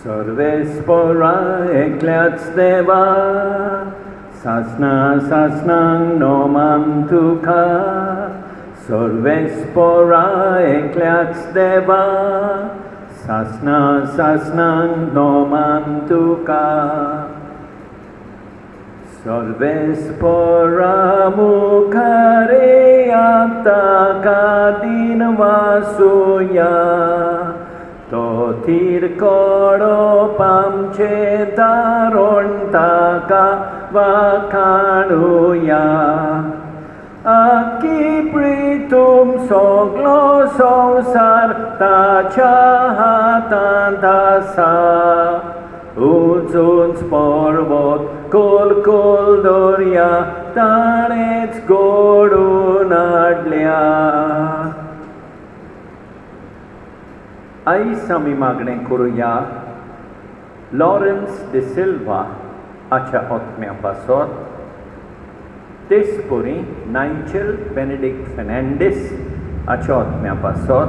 सर्वेस्पora ekliats deva, sasna sasnang nomam tuka. सर्वेस्पora ekliats deva, sasna sasnang nomam tuka. Sarvespora mukhare attakadin vasuya. Totir koro pamche daron taka vakanuya. Aki pritum soglo sosar tachahatan dasa. Uzun sporvot kol kol dorya tarets godunadlya. Ai sami magne kuruya Lawrence de Silva acha otmea pasor Tespuri Nigel Benedict Fernandez acha otmea pasor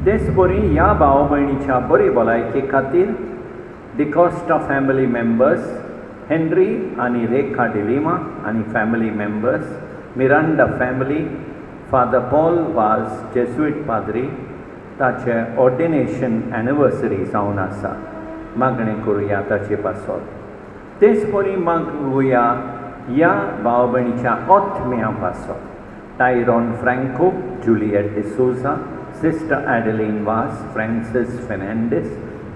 Tespuri ya भाव भयणीच्या बरी भलायके खातीर the Costa family members Henry आणि Rekha de Lima आणि family members Miranda family Father Paul was Jesuit padri ताचे ordination anniversary जावन आसा मागणें करुया ताचे पासत तेच परी मागुया ह्या भाव भयणीच्या ओथम्या पासत Tyrone Franco Juliet D'Souza sister Adeline Vaz Francis Fernandes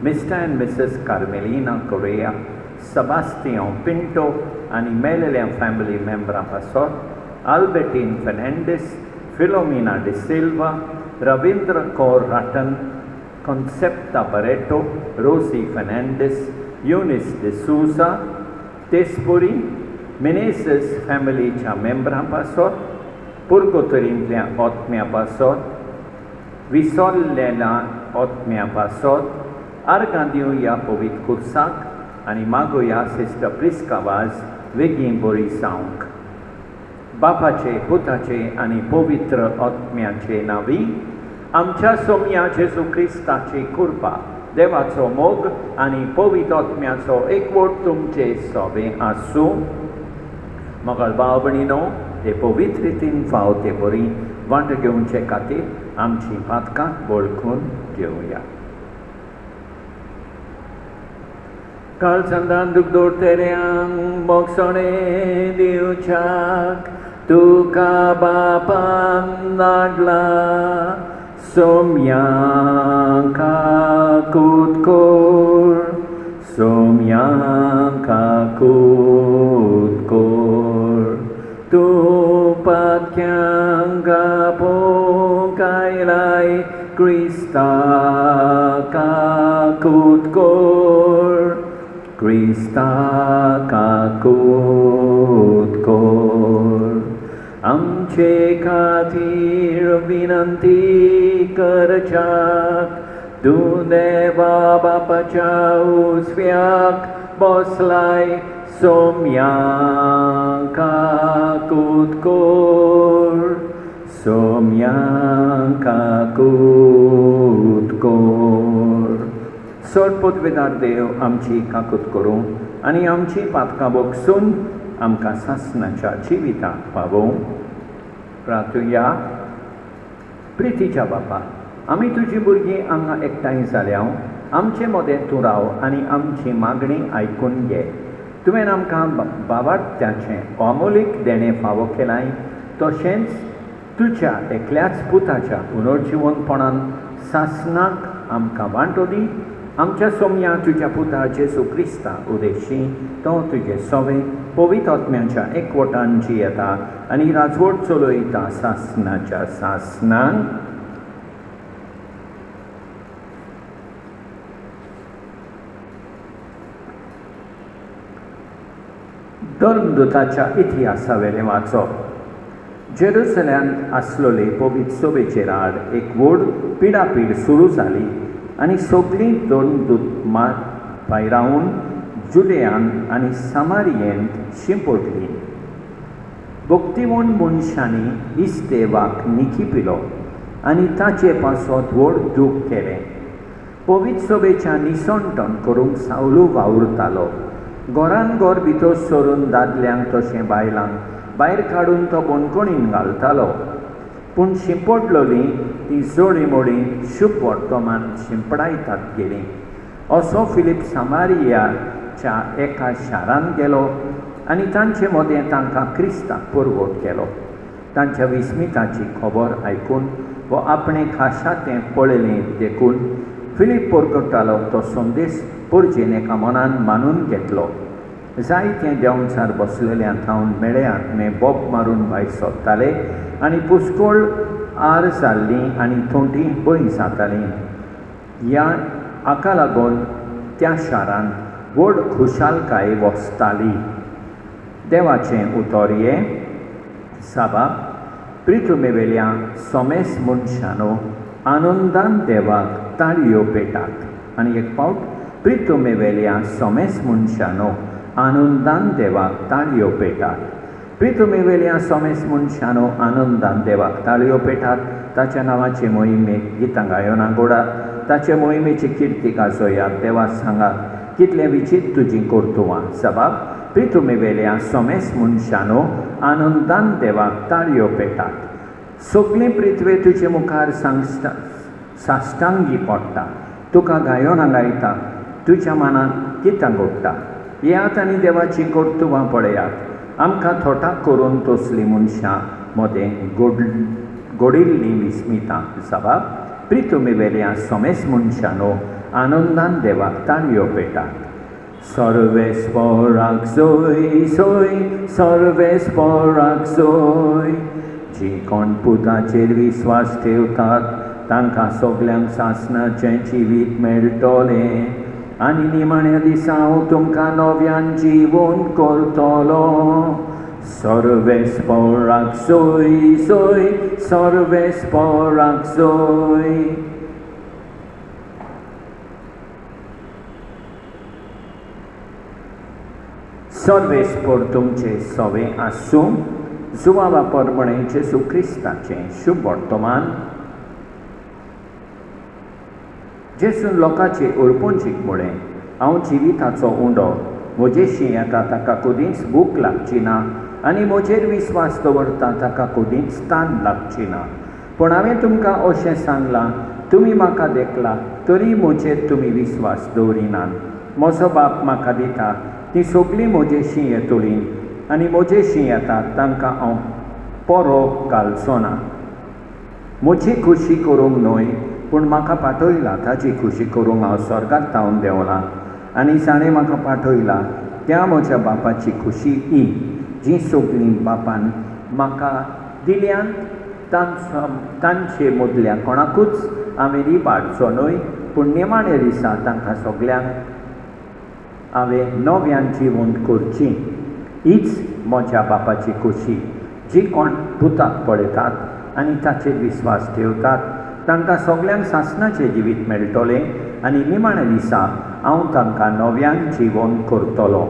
mister and missus Carmelina Correia Sebastian Pinto आनी मेलेल्या फॅमिली मेंबरां पासत Albertine Fernandes Philomena de Silva Ravindra Kaur Rattan, Concepta Barreto, Rosie Fernandez, Eunice de Souza, Tespuri, Meneses family च्या मेंबरां पासत पुर्गोतरींतल्या ओतम्या पासत विसरलेल्या ओतम्या पासत आर्गां दिवया पवित्र कुर्साक आनी मागोया सिस्टर प्रिस्का वाज वेगीं बरी जावंक बापाचे पुताचे आनी पवित्र आत्म्याचे नावी आमच्या सोम्या जेजू क्रिस्ताची कृपा देवाचो मोग आनी पवित्र आत्म्याचो एकवट तुमचे सोबे आसूं मोगाळ भाव भयणीनो हे पवित्र रितीन फावते बरी वांट घेवचे खातीर आमची पातकां वळखून घेवया. काळचंदान दूख दोरतेऱ्यांक मोगसोणे दिवच्याक तुका बापान धाडला सोम्यांका कुतकोर सोम्यांका कुतकोर तूं पातक्यांक आपोवंक आयलाय क्रिस्ताका कुतकोर क्रिस्ताका कुतकोर आमचे खातीर विनंती करच्याक तूं देवा बापाच्या उजव्याक बसलाय सोम्यांका कुतकोर सोम्यांका कुतकोर. सोडपोतवेदार देव आमची काकूत करूं आनी आमची पातकां बोगसून आमकां सासणाच्या जिविताक पावोवं. प्रार्थुया. प्रितीच्या बापा आमी तुजी भुरगीं हांगा एकठांय जाल्यां आमचे मदें तूं राव आनी आमची मागणी आयकून घे. तुवें आमकां भावार्थ्याचें अमोलीक देणें फावो केलाय तशेंच तुज्या एकल्याच पुताच्या पुनर्जिवनपणान सासणाक आमकां वांटो दी. आमच्या सोम्या तुज्या पुता जेजू क्रिस्ता उदेशी तो तुजे सोवे पवित्र आत्म्याच्या एकवटान जियेता आनी राजवट चलयता सासणाच्या सासणान. धर्मदुताच्या इतिहासावेलें वाचप. जेरुसलेमांत आसलोले पवित्र सोबेचेर आड एक व्हड पिडापीड सुरू जाली आनी सगळीं धर्मदूत भायर रावन जुडेयान आनी सामारियेंत शिंपडलीं. भक्तिमोन मनशांनी इस्तेवाक निखी पिलो आनी ताचे पासत व्हड दूख केलें. पवित्र सभेच्या निसंटन करूंक सावलू वावुरतालो. घरान घर भितर सरून दादल्यांक तशें बायलांक भायर काडून तो बोणकोणीन घालतालो. पूण शिंपडलोली ती जोडी मोडी शुभ वर्तमान शिंपडायतात गेली. असो फिलीप समारियाच्या एका शारान गेलो आनी तांचे मदें तांकां क्रिस्ताक पुरवट केलो. तांच्या विस्मिताची खबर आयकून वो आपणे खाशातें पळयलें देखून फिलीप परगटालो तो संदेश पुरजेन एका मनान मानून घेतलो. जायते देंवचार बसलेल्या थावन मेळ्यात बोब मारून भायर सरताले आनी पुस्कोळ आर जाल्ली आनी थोंटी बळी जातालीं. ह्या हाका लागून त्या शारान व्हड खुशालकाय वसताली. देवाचें उतर हें, साबाब, प्रितुमेवेल्या सोमेस मनशानो आनंदान देवाक ताळयो पेटात. आनी एक फावट प्रितुमेवेल्या सोमेस मनशानो आनंदान देवाक ताळयो पेटात. प्रितुमेवेल्या सोमेस मनशानो आनंदान देवाक ताळयो पेटात. ताच्या नांवाचे मोहिमेक गितां गायना गोडात. ताचे मोहिमेची किर्ती गाजोयात. देवा सांगात कितलें विचित्र तुजीं कर्तुवां. साबाब, प्रितुमेवेल्या सोमेस मनशानो आनंदान देवाक ताळयो पेटात. सगळी पृथ्वी तुजे मुखार साश्टांगी पडटा. तुका गायना गायता. तुज्या मनांत कितां घडटा. येयात आनी देवाची कर्तुवां पळयात. आमकां थोटाक करून तसलीं मनशां मदें घडिल्लीं विस्मितां. साबाब, प्रितुमेवेल्या सोमेस मनशानो आनंदान देवाक ताळयो पेटात. सर्वेस्पराक जोय जोय, सर्वेस्पराक जोय. जी कोण पुताचेर विस्वास ठेवतात तांकां सगल्यांक सासणाचें जिवीत मेळटलें. आनी निमाण्या दिसा हांव तुमकां नव्यान जिवोवन करतलो. सर्वेस्पराक जोय जोय, सर्वेस्पराक जोय. सर्वेस्पर तुमचे सवे आसूं. जुवावा परमणे जेजू क्रिस्ताचें शुभ वर्तमान. जेजून लोकांचे ओळपूंचीक मुळे हांव जिविताचो उंडो म्हजेशी येता ताका कदींच भूक लागची ना आनी म्हजेर विस्वास दवरता ताका कदींच तान लागची ना. पूण हांवें तुमकां अशें सांगलां, तुमी म्हाका देखला तरी म्हजेर तुमी विस्वास दवरिनात. म्हजो बाप म्हाका दिता ती सगळीं म्हजेशी येतलीं आनी म्हजेशी येतात तांकां हांव परो घालचो ना. म्हजी खुशी करूंक न्हय पूण म्हाका पाठयला ताची खुशी करूंक हांव स्वर्गांत तावन देंवलां. आनी ताणें म्हाका पाठयला त्या म्हज्या बापाची खुशी ही जी सगळीं बापान म्हाका दिल्यान तांचे मदल्या कोणाकूच हांवें इबाडचो न्हय पूण निमाण्या दिसा तांकां सगल्यांक हांवें नव्यान जिवंत करची. हीच म्हज्या बापाची खुशी. जी कोण पुताक पळयतात आनी ताचेर विस्वास ठेवतात तांकां सगल्यांक सासणाचें जिवीत मेळटलें आनी निमाण्या दिसा हांव तांकां नव्यान जिवंत करतलो.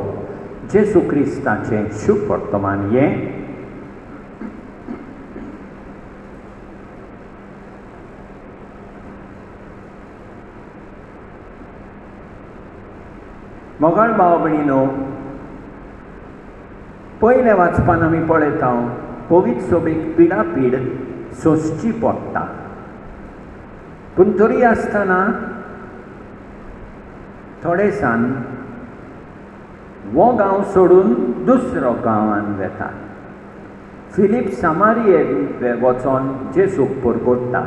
जेजू क्रिस्ताचें शुभ वर्तमान हें. मोगाळ भाव भयणीनो, पयले वाचपान आमी पळयता पवित्र सभेक पिडापीड सोंसची पडटा. पूण तरी आसतना थोडे जाण हो गांव सोडून दुसरो गांवांत वेतात. फिलीप समारियेक वचोन जेजूक परगट्टा.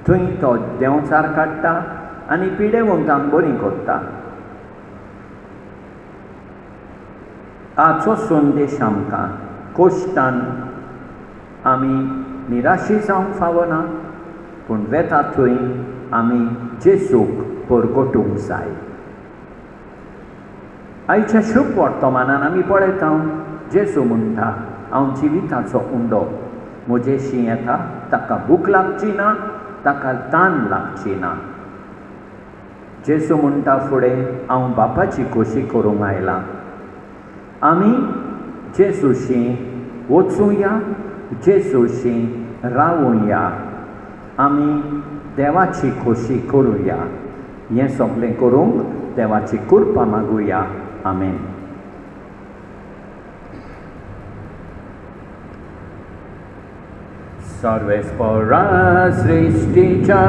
थंय तो देंवचार काडटा आनी पिडेवंतांक बरीं करता. हाचो संदेश आमकां कोश्टान आमी निराशी जावंक फावना पूण वेता थंय आमी जेजूक परगटूंक जाय. आयच्या शुभ वर्तमानान आमी पळयता जेजू म्हणटा हांव जिविताचो उंडो. म्हजेशी येता ताका भूक लागची ना, ताका तान लागची ना. जेजू म्हणटा फुडें हांव बापाची खोशी करूंक आयलां. आमी जेजूशी वचूया, जेजूशी रावुया. आमी देवाची खोशी करुया. हें सगळें करूंक देवाची कृपा मागुया. आमेन. सर्वेस्परा सृष्टीच्या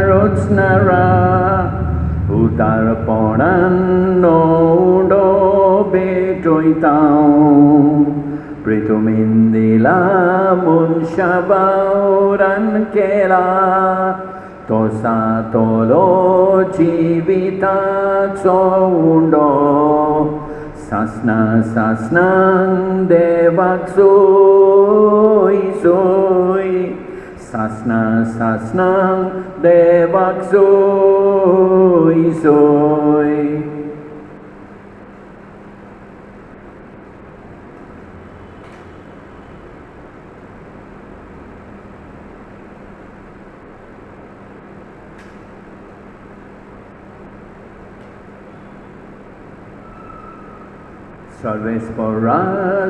रचणारा उदारपणान नोडो भेटयता प्रितुमीन दिला मनशा बावरान केला तोसा तोलो जिविताचो उंडो सासना सासनांक देवाक सोय सोय सासना सासनांक देवाक सोय सोय. सर्वेस्परा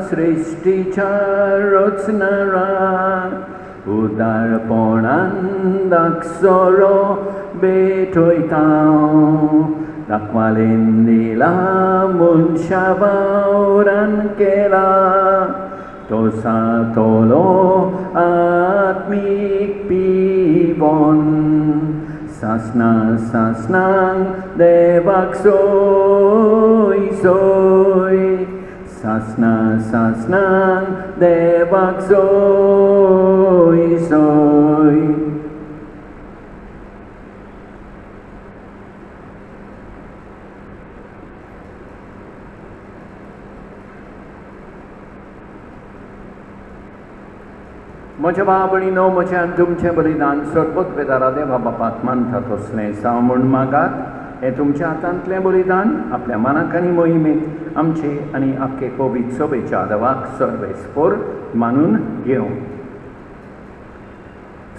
सृष्टीच्या रचणारा उदारपणान दाखसरो भेटयता दाखवालेन दिला मनशा वावरान केला तोसा तोलो आत्मीक पिवोन सासना सासनांक देवाक सोय सोय सासना सासनांक देवाक सोय सोय. म्हज्या भावणीनो म्हज्यान तुमचें बलिदान सरपत वेदारा देवा बापाक मानता तसलें जावं म्हूण मागात. हें तुमच्या हातांतलें बलिदान आपल्या मनाक आनी मोहिमेक आमचे आनी आख्खे पवित्र सभेच्या देवाक सर्वेस्पर मानून घेवं.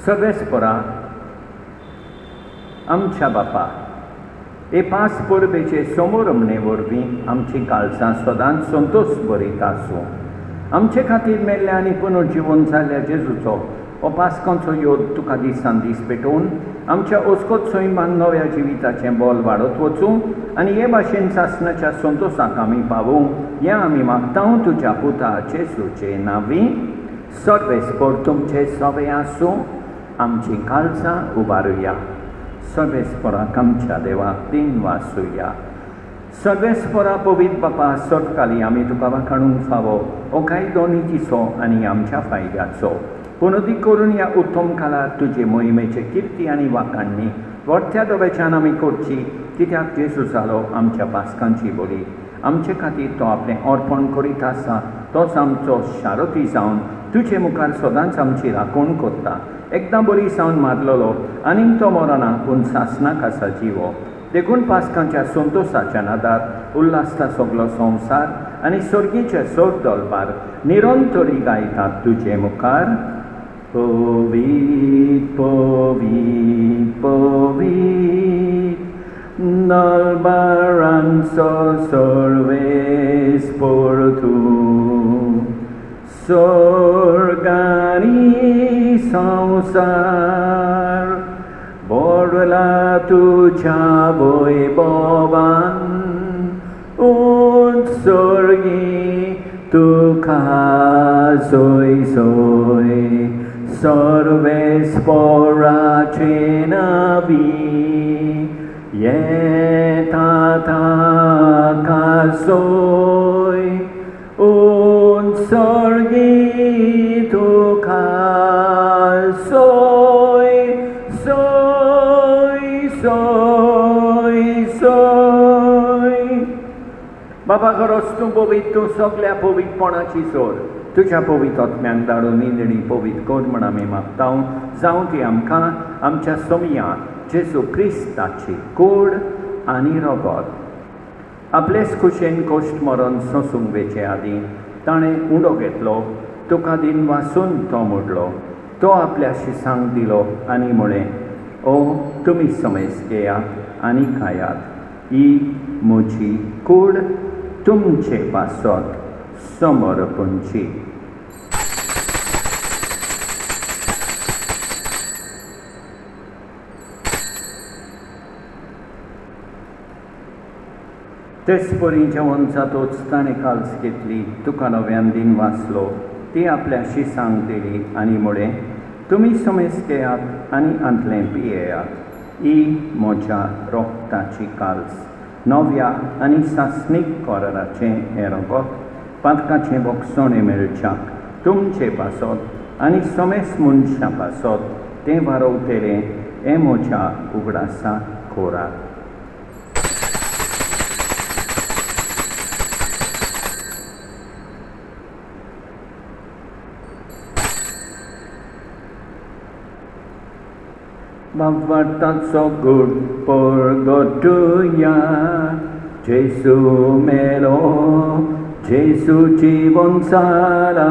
सर्वेस्परा आमच्या बापा, हे पास परबेचे समारंभे वरवीं आमची काळजां सदांच संतोश भरीत आसूं. आमचे खातीर मेल्ल्या आनी पुनर्जीवन जाल्ल्या जेजूचो हो पास्कांचो योद तुका दिसान दीस पेटोवन आमच्या ओस्कोत सैमान नव्या जिविताचें बोल वाडत वचूं आनी हे भाशेन सासणाच्या संतोशाक आमी पावूं हें आमी मागतां तुज्या पुता जेजूचे नांवी. सर्वेस्पर तुमचे सवे आसूं. आमची काळजां उबारुया. सर्वेस्पराक आमच्या देवाक दिन वासुया. सर्वेस्परा पवित्र बापा सटकाली आमी तुका वाखाणूंक फावो हो कायदो नितीचो आनी आमच्या फायद्याचो. पूण अदीक करून ह्या उत्तम काळार तुजे मोहिमेचे किर्ती आनी वाखाणणी व्हडच्या दोबेच्यान आमी करची कित्याक जेजू जालो आमच्या पास्कांची बळी. आमचे खातीर तो आपलें अर्पण करीत आसा. तोच आमचो शारोती जावन तुजे मुखार सदांच आमची राखण करता. एकदां बळी जावन मारलेलो आनीक तो मरना पूण सासणाक आसा जिवो. देखून पास्कांच्या संतोशाच्या नादार उल्हासता सगलो संवसार आनी सर्गीचे सर दरबार निरंतरी गायतात तुजे मुखार. पवित पवित पवित दरबारांचो सर्वेस्पर तूं स्वर्ग आनी संवसार बोरला तुझ्या वैभवान उत्सर्गी तुका सोय सोय. सर्वेस्पराचे नावी येता ताका सोय उत्सर्गी तुका सोय सोय सोय सोय. बाबा खरोच तूं पवित्र, तूं सगळ्या पवित्रपणाची सोर. तुज्या पवित्र आत्म्याक धाडून निदणी पवित्र कर म्हण आमी मागतां. जावं ती आमकां आमच्या समया जेजू क्रिस्ताची कूड आनी रगत आपलेच खुशेन कोश्ट मरण सोंसूंक वेचे आदीं ताणें उंडो घेतलो. तुका दिन वासून तो मोडलो. तो आपल्या शिसांक दिलो आनी म्हळें, ओ तुमी समेस घेयात आनी खायात. ही म्हजी कूड तुमचे पासत समर्पणची. तेच परी जेवण जातोच ताणें काल्स घेतली, तुका नव्यान दिन वाचलो, ती आपल्या शिसांक दिली आनी म्हळें, तुमी समेज घेयात आनी आंतलें पियेयात. ही म्हज्या रोगताची काल्स, नव्या आनी सासणीक कोराराचें हें रगत, पातकाचें बोगसोणें मेळच्याक तुमचे पासत आनी समेज मनशां पासत तें वारोवतेलें हें म्हज्या उगडासा खोराक. Bavataco good porgotuya, Jesu melo, Jesu জীবনসারা,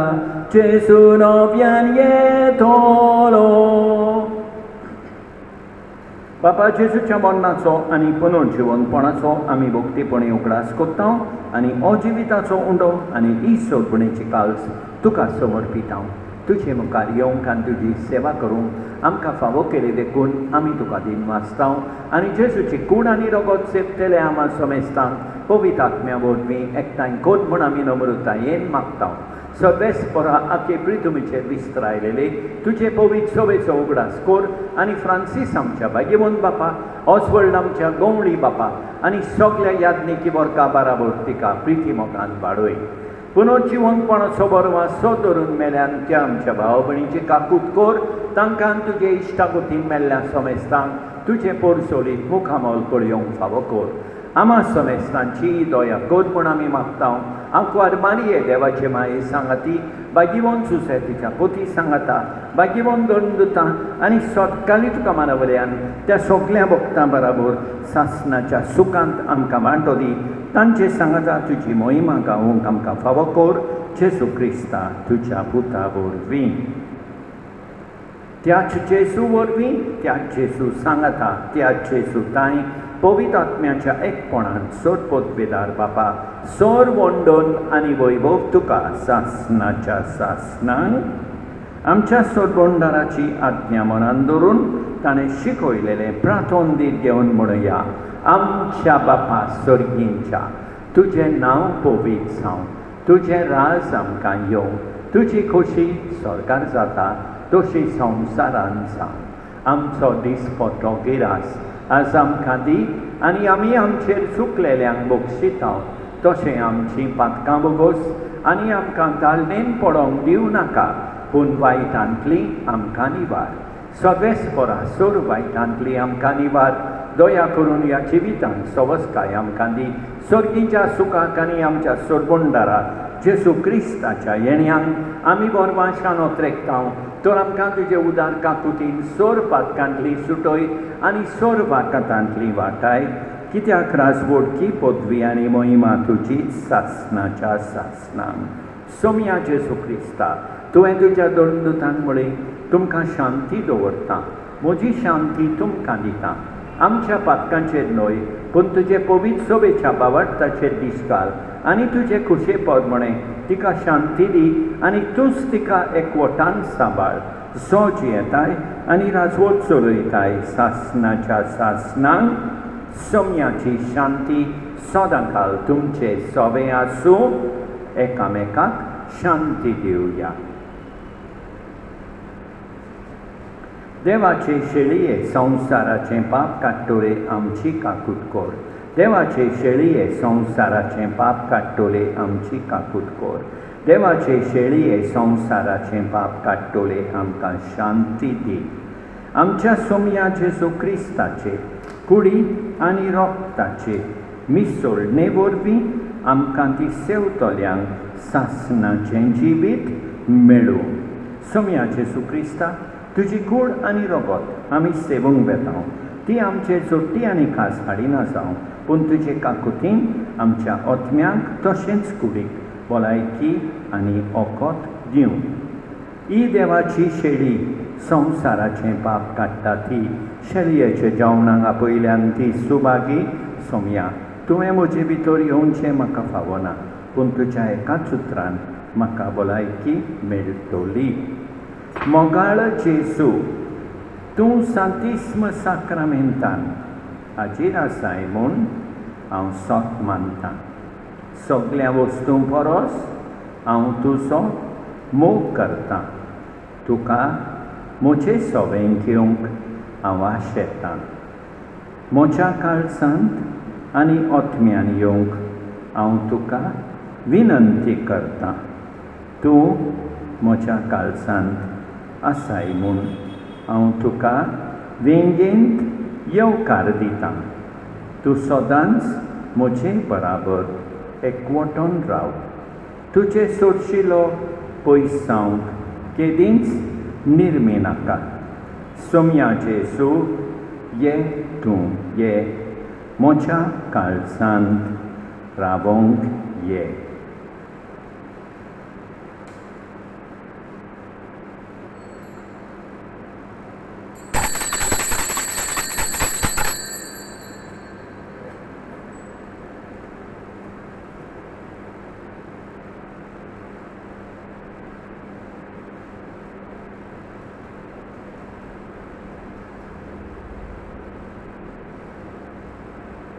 Jesu নবিয়ান येतलो. बापा जेजूच्या मरणाचो आनी पुनर्जीवनपणाचो आमी भक्तीपणी उगडास कोत्ता आनी अजिविताचो उंडो आनी ही सोडपणेची काल्स तुका समर्पिता. तुजे मुखार येवंक आनी तुजी सेवा करूंक आमकां फावो केले देखून आमी तुका दिन वाचता आनी जेजूची कूड आनी रगत सेपतेले आमा समेस्तांक पवित्र आत्म्या वरवीं एकठांय कोत म्हूण आमी नम्रतायेन मागता. सर्वेस्परा आखे प्रितुमीचेर विस्तारायलेले तुजे पवित्र सवेचो उगडास कोर आनी फ्रांसीस आमच्या भाग्यवंत बापा, ऑस्वल्ड आमच्या गवळी बापा आनी सगळ्या याज्ञिकी वर्गा बाराबर तिका प्रिती मोगान वाडय. पुनर्जीवनपणाचो बरवा सो धरून मेल्यान त्या आमच्या भाव भयणीची काकूट कोर, तांकां तुजे इश्टागतीन मेल्ल्या समेस्तांक तुजे पोरसोलीक मुखामोल पळयोवंक फावो कोर. आमा समेस्तांची दया कोर म्हूण आमी मागता. आंकवार मारये देवाचे माये सांगाती, भाग्यवंत सुसेतीच्या पोती सांगाता, भाग्यवंत गणदुतां आनी सतकाली तुका मानवल्यान त्या सगळ्या भक्तां बराबर सासणाच्या सुखांत आमकां वांटो दी. तांचे सांगाता तुजी मोहिमा गावूंक आमकां फावो कोर. जेजू क्रिस्ता तुज्या पुता वरवीं. त्याच जेजू वरवीं, त्याच जेजू सांगाता, त्याच जेजू ताई पवित्र आत्म्याच्या एकपणान सोडपोतवेदार बापा, सोर वंडोन आनी वैभव तुका सासणाच्या सासणांक आमच्या सोडबोंडाराची आज्ञा मनान दवरून ताणें शिकयलेलें प्रार्थोन दीत घेवन म्हणया, आमच्या बापा सर्गींच्या, तुजें नांव पवित्र जावं, तुजें राज आमकां येवं, तुजी खोशी स्वर्गार जाता तशी संवसारान जावं. आमचो दिसपट्टो गिरास आज आमकां दी आनी आमी आमचेर चुकलेल्यांक बक्षिता, तशें आमची पातकां बोगोस आनी आमकां गालडेन पडोंक दिवं नाका, पूण वायटांतली आमकां निवार. सर्वेस्परा सोर वायटांतली आमकां निवार. दया करून ह्या जिवितांत सवस्काय आमकां दी. सर्गीच्या सुखाक आनी आमच्या सोडबोंडारा जेजू क्रिस्ताच्या येण्याक आमी बोरवां शानोत रेखता. तर आमकां तुजे उदार काकुतीन सोर पातकांतली सुटय आनी सोर वाकातांतली वाटाय, कित्याक राजवडकी पदवी आनी मोहिमा तुजी सासणाच्या सासणांक. सोम्या जेजू क्रिस्ता, तुवें तुज्या दोनदुतांक म्हळें, तुमकां शांती दवरता, म्हजी शांती तुमकां दिता. आमच्या पातकांचेर न्हय, पूण तुजे पवित्र सोबेच्या बावटाचेर दीस घाल आनी तुजे खुशेपद म्हणें तिका शांती दी आनी तूंच तिका एकवटान सांबाळ. जो जियेताय आनी राजवट चलयताय सासणाच्या सासणांक. सोम्याची शांती सदांकाल तुमचे सोबे आसूं. एकामेकाक शांती दिवया. देवाचे शेळये संवसाराचें पाप काडटोले आमची काकूट कोर. देवाचे शेळये संवसाराचें पाप काडटोले आमची काकूट कोर. देवाचे शेळये संवसाराचें पाप काडटोले आमकां शांती दी. आमच्या सोम्या जेजू क्रिस्ताचे कुडी आनी रोगताचे मिसळणे वरवीं आमकां ती सेवतल्यांक सासणाचें जिवीत मेळूं. सोम्या जेजू क्रिस्ता, तुजी कूड आनी रगत आमी सेवूंक वेता. ती आमचे जोडटी आनी खास हाडिना जावं, पूण तुजे काकुतीन आमच्या ओतम्यांक तशेंच कुडीक भलायकी आनी ओकोत दिवं. ही देवाची शेळी संवसाराचें पाप काडटा ती शेळयेच्या जेवणाक आपयल्यान ती सुभागी. सोम्या, तुवें म्हजे भितर येवचें म्हाका फावना, पूण तुज्या एकाच उतरान म्हाका भलायकी मेळटली. मोगाळ जेजू, तूं सांतिस्म साक्रामेंतान हाजीर आसाय म्हूण हांव सोत मानतां. सगळ्या वस्तूं परस हांव तुजो मोग करतां. तुका म्हजे सोबें घेवंक हांव आशेतां. म्हज्या काळजांत आनी ओतम्यान येवंक हांव तुका विनंती करतां. तूं म्हज्या काळजांत आसाय म्हूण हांव तुका वेंगेंत येवकार दितां. तूं सदांच म्हजे बराबर एकवटून राव. तुजे सोडशिलो पयस जावंक केदींच निर्मी नाका. सोम्या जेजू, ये तूं ये म्हज्या काळजांत रावोंक ये.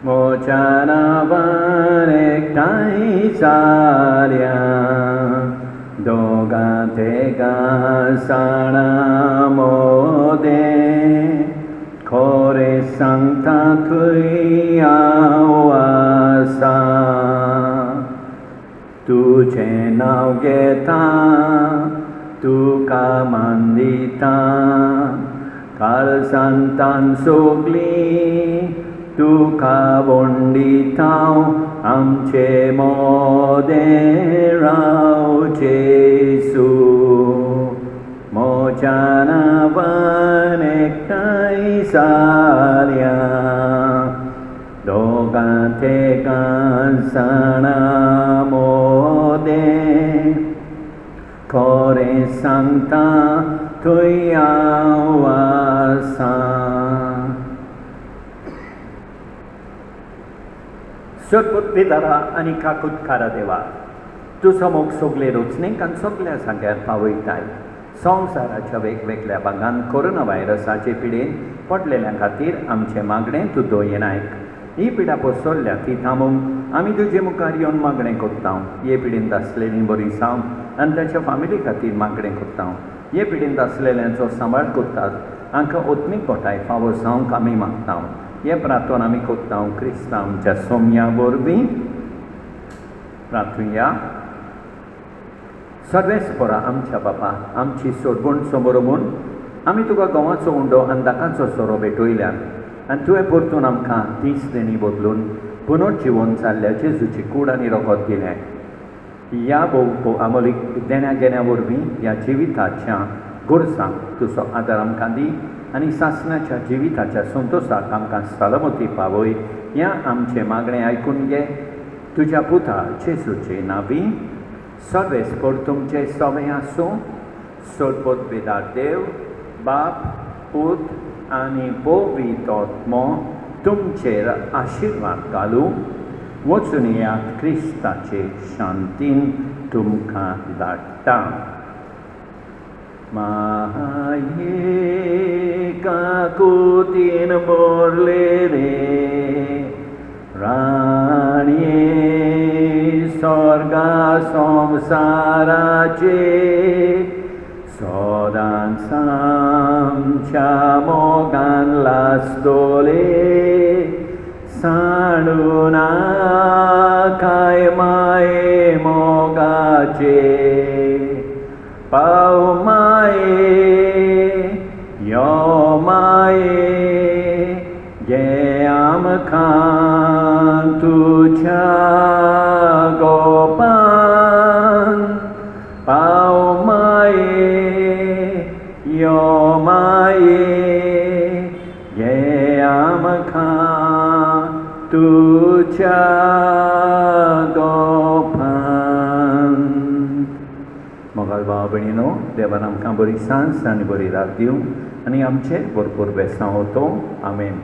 म्हज्या नांवान एकठांय जाल्या दोगां तिगां जाणां मोदें. खरें सांगता थंय हांव आसां. तुजें नांव घेतां, तुका मान दितां. काळजांतान सोगलीं तुका वंडितां. आमचे मोदें राव जेजू. म्हज्या नांवान एकठांय जाल्या दोगां तिगां जाणां मोदें. खरें सांगता थंय हांव आसां. सद्बुद्धीदारा आनी काकुतकारा देवा, तुजो मोग सगळे रचणेक आनी सगळ्या जाग्यार पावयताय. संवसाराच्या वेगवेगळ्या भागांत कोरोना व्हायरसाचे पिडेन पडलेल्या खातीर आमचें मागणें तूं दोयनायक. ही पिडा पसरल्या ती थांबोवंक आमी तुजे मुखार येवन मागणें करतां. हे पिडेंत आसलेलीं बरी जावं आनी ताच्या फामिली खातीर मागणें करतां. हे पिडेंत आसलेल्यांचो सांबाळ करतात. हांकां ओत्मीक घोटाय फावो जावंक आमी मागतां. हे प्रार्थना आमी करतां क्रिस्तांवांच्या सोम्या वरवीं. प्रार्थुया. सर्वेस्परा आमच्या बापा, आमची सोडवण समोरमून आमी तुका गोवाचो उंडो आनी दाकाचो सोरो भेटयल्यान आनी तुवें परतून आमकां तीस देणी बदलून पुनर्जिवन जाल्ल्या जेजूची कूड आनी रोगत दिलें. ह्या भोव आमोलीक देण्या घेण्या वरवीं ह्या जिविताच्या गुरसांक तुजो आदार आमकां दी आनी सासणाच्या जिविताच्या संतोशाक आमकां सलामती पावय. ह्या आमचें मागणें आयकून घे तुज्या पुता जेजूचे नांवीं. सर्वेस्पर तुमचें सोबें आसूं. सोडपोत बेदार देव, बाप, पूत आनी पवित्र आत्मो तुमचेर आशिर्वाद घालूं. वचून येयात क्रिस्ताचे शांतीन तुमकां धाडटा. माये काकुतीन बोरले रे राणये स्वर्गा संवसाराचे. सदांच आमच्या मोगान लासतोले. सांडू नाकाय माये मोगाचे. पाव माये यो माये गे आमकां तुज्या गोपान. पाव माये यो माये गे आमकां तुज्या गोपान. मोगाळ भाव भयणीनो, देवान आमकां बरी सांज आनी बरी रात दिवं आनी आमचे भरपूर बेसांव होतो. आमेन.